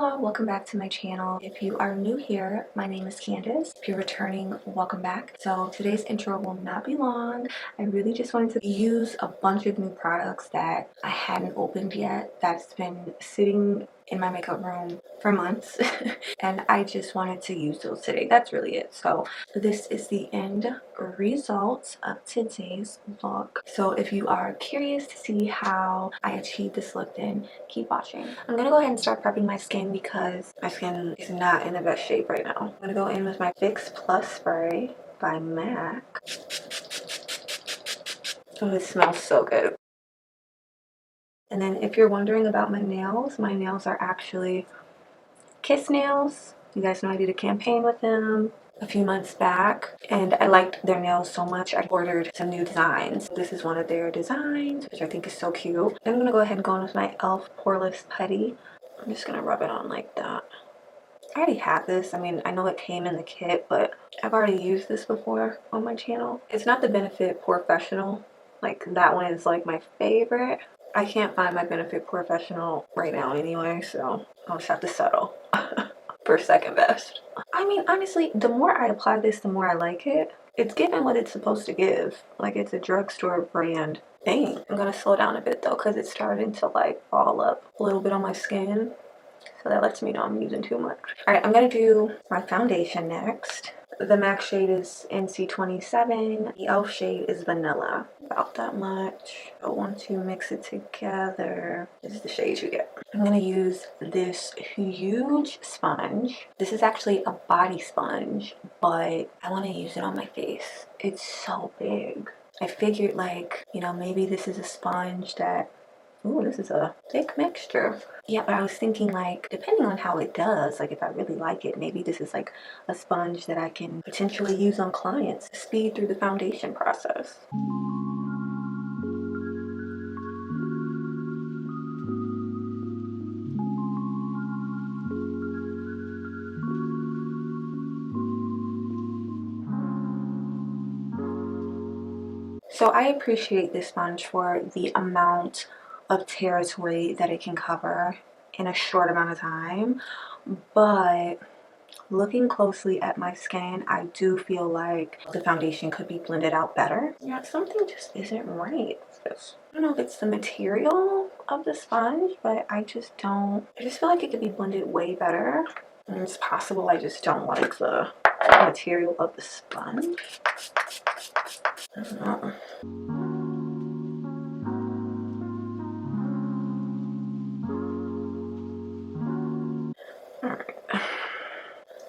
y'all, welcome back to my channel. If you are new here, my name is Candice. If you're returning, welcome back. So today's intro will not be long. I really just wanted to use a bunch of new products that I hadn't opened yet, that's been sitting in my makeup room for months and I just wanted to use those today. That's really it. So this is the end result of today's look. So if you are curious to see how I achieved this look, then keep watching. I'm gonna go ahead and start prepping my skin because my skin is not in the best shape right now. I'm gonna go in with my Fix Plus spray by MAC. Oh, it smells so good. And then if you're wondering about my nails are actually Kiss nails. You guys know I did a campaign with them a few months back and I liked their nails so much I ordered some new designs. This is one of their designs, which I think is so cute. Then I'm gonna go ahead and go in with my e.l.f. Poreless Putty. I'm just gonna rub it on like that. I already had this. I mean, I know it came in the kit, but I've already used this before on my channel. It's not the Benefit Professional. Like, that one is like my favorite. I can't find my Benefit Professional right now anyway, so I'll just have to settle for second best. I mean, honestly, the more I apply this, the more I like it. It's giving what it's supposed to give. Like, it's a drugstore brand thing. I'm gonna slow down a bit though, because it's starting to like ball up a little bit on my skin. So that lets me know I'm using too much. Alright, I'm gonna do my foundation next. The MAC shade is NC27. The e.l.f. shade is Vanilla. About that much. I want to mix it together. This is the shade you get. I'm gonna use this huge sponge. This is actually a body sponge, but I want to use it on my face. It's so big. I figured, like, you know, maybe this is a sponge that, ooh, this is a thick mixture. Yeah, but I was thinking, like, depending on how it does, like if I really like it, maybe this is like a sponge that I can potentially use on clients to speed through the foundation process. So I appreciate this sponge for the amount of territory that it can cover in a short amount of time, but looking closely at my skin, I do feel like the foundation could be blended out better. Yeah, something just isn't right. I don't know if it's the material of the sponge, but I just feel like it could be blended way better. And it's possible I just don't like the material of the sponge. I don't know. Alright.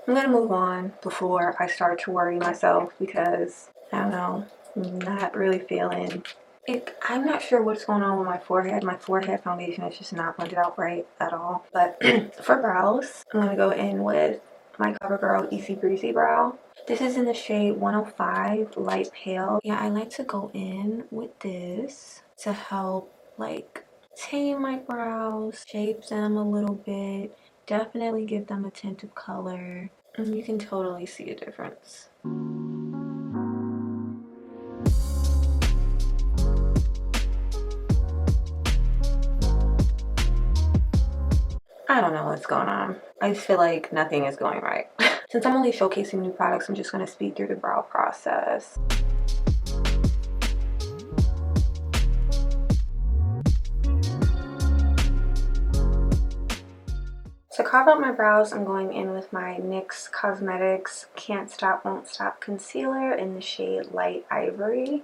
I'm gonna move on before I start to worry myself because, I don't know, I'm not really feeling it. I'm not sure what's going on with my forehead. My forehead foundation is just not blended out right at all. But for brows, I'm gonna go in with my CoverGirl Easy Breezy Brow. This is in the shade 105 Light Pale. Yeah, I like to go in with this to help like tame my brows, shape them a little bit, definitely give them a tint of color. And you can totally see a difference. I don't know what's going on. I just feel like nothing is going right. Since I'm only showcasing new products, I'm just going to speed through the brow process. To carve out my brows, I'm going in with my NYX Cosmetics Can't Stop Won't Stop Concealer in the shade Light Ivory.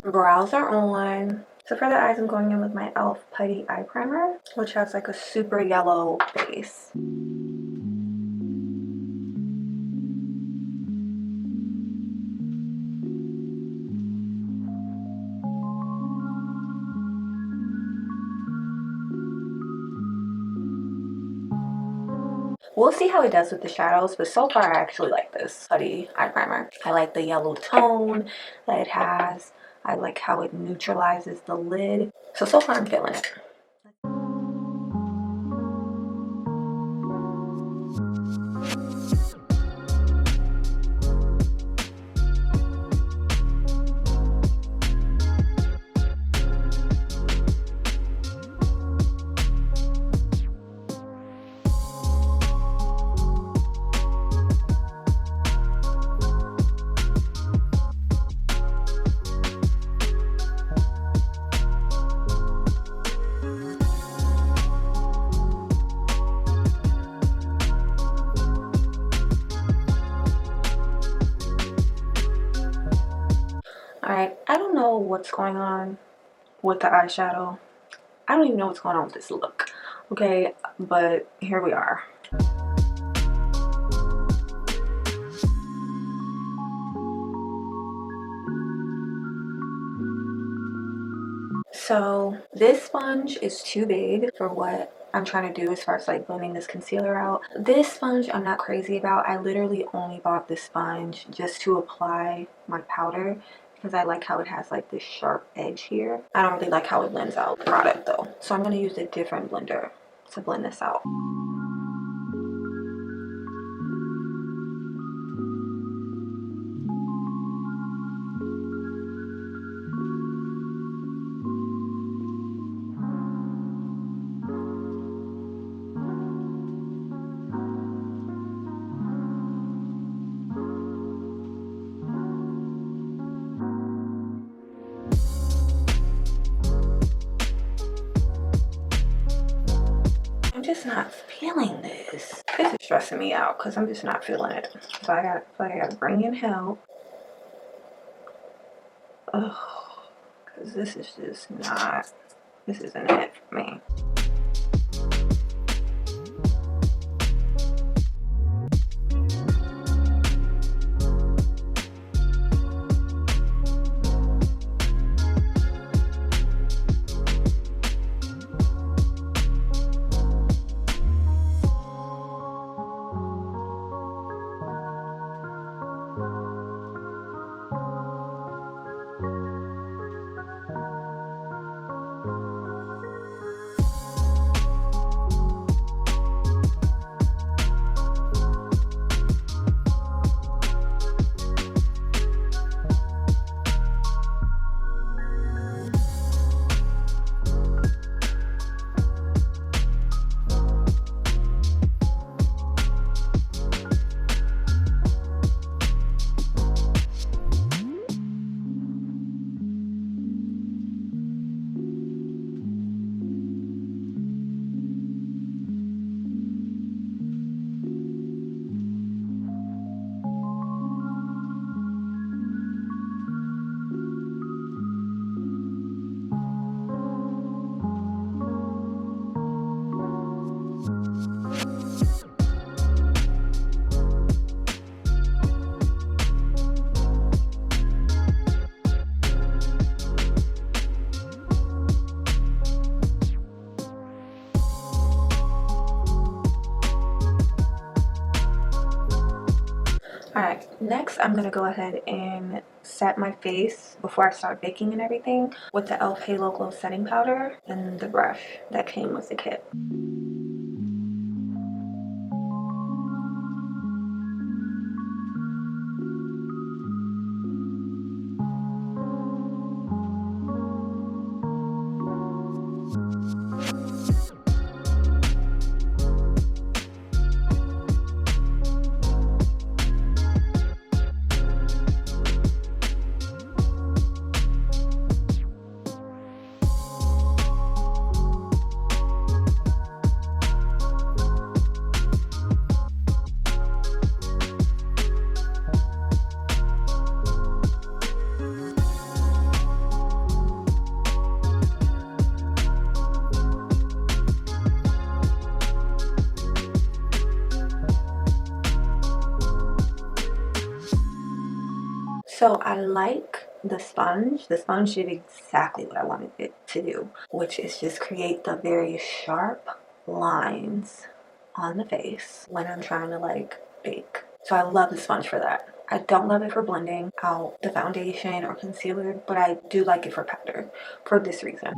Brows are on. So for the eyes, I'm going in with my e.l.f. Putty Eye Primer, which has like a super yellow base. We'll see how it does with the shadows, but so far I actually like this Putty eye primer. I like the yellow tone that it has. I like how it neutralizes the lid. So far I'm feeling it. Alright, I don't know what's going on with the eyeshadow. I don't even know what's going on with this look. Okay, but here we are. So this sponge is too big for what I'm trying to do as far as like blending this concealer out. This sponge I'm not crazy about. I literally only bought this sponge just to apply my powder because I like how it has like this sharp edge here. I don't really like how it blends out the product though. So I'm going to use a different blender to blend this out. I'm just not feeling this. This is stressing me out because I'm just not feeling it. So I gotta bring in help. Ugh, because this is just not, this isn't it for me. Alright, next I'm going to go ahead and set my face before I start baking and everything with the e.l.f. Halo Glow setting powder and the brush that came with the kit. So I like the sponge. The sponge did exactly what I wanted it to do, which is just create the very sharp lines on the face when I'm trying to like bake. So I love the sponge for that. I don't love it for blending out the foundation or concealer, but I do like it for powder for this reason.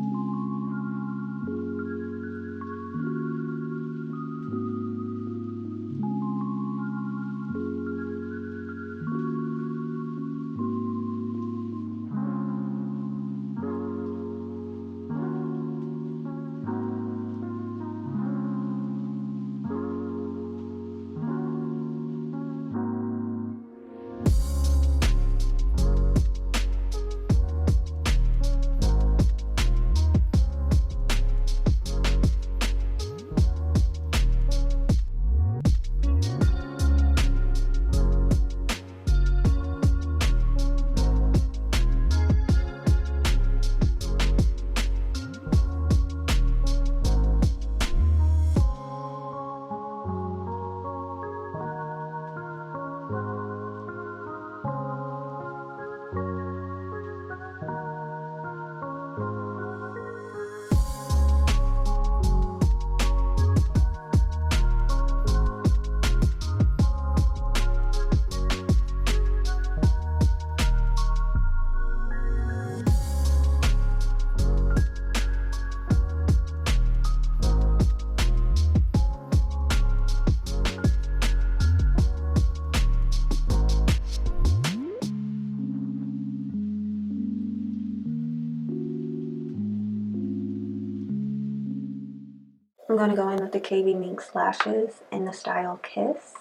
I'm going to go in with the KB Minx lashes in the style Kiss.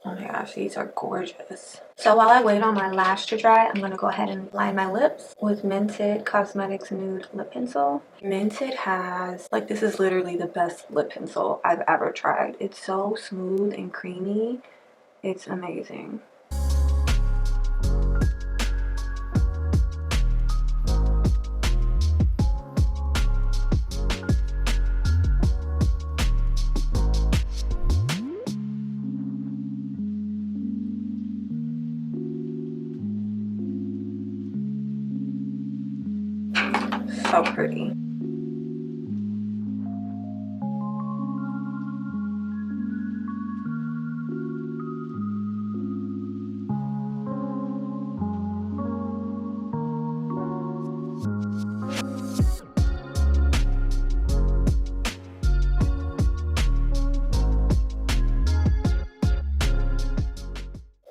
Oh my gosh, these are gorgeous. So while I wait on my lash to dry, I'm going to go ahead and line my lips with Mented Cosmetics Nude Lip Pencil. Mented has, like, this is literally the best lip pencil I've ever tried. It's so smooth and creamy. It's amazing. So pretty.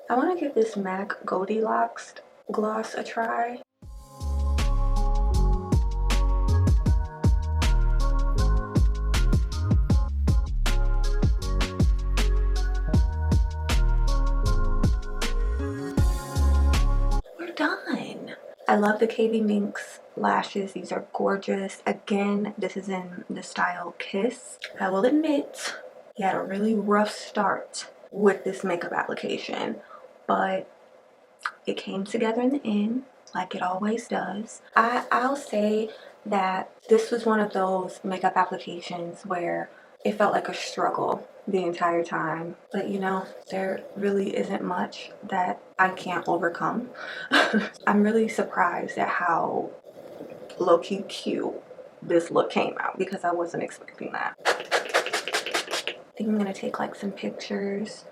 I want to give this MAC Goldilocks gloss a try. We're done. I love the KB Minx lashes. These are gorgeous. Again, this is in the style Kiss. I will admit, you had a really rough start with this makeup application, but it came together in the end, like it always does. I'll say that this was one of those makeup applications where it felt like a struggle the entire time. But you know, there really isn't much that I can't overcome. I'm really surprised at how low-key cute this look came out because I wasn't expecting that. I think I'm gonna take like some pictures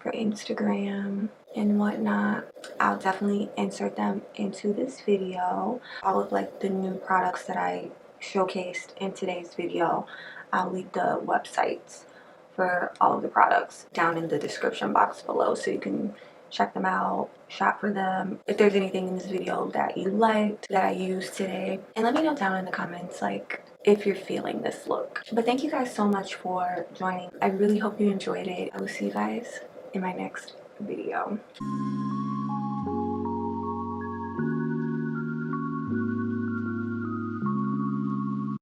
for Instagram and whatnot. I'll definitely insert them into this video. All of like the new products that I showcased in today's video, I'll leave the websites for all of the products down in the description box below so you can check them out, shop for them. If there's anything in this video that you liked that I used today, and let me know down in the comments like if you're feeling this look. But thank you guys so much for joining. I really hope you enjoyed it. I will see you guys in my next video.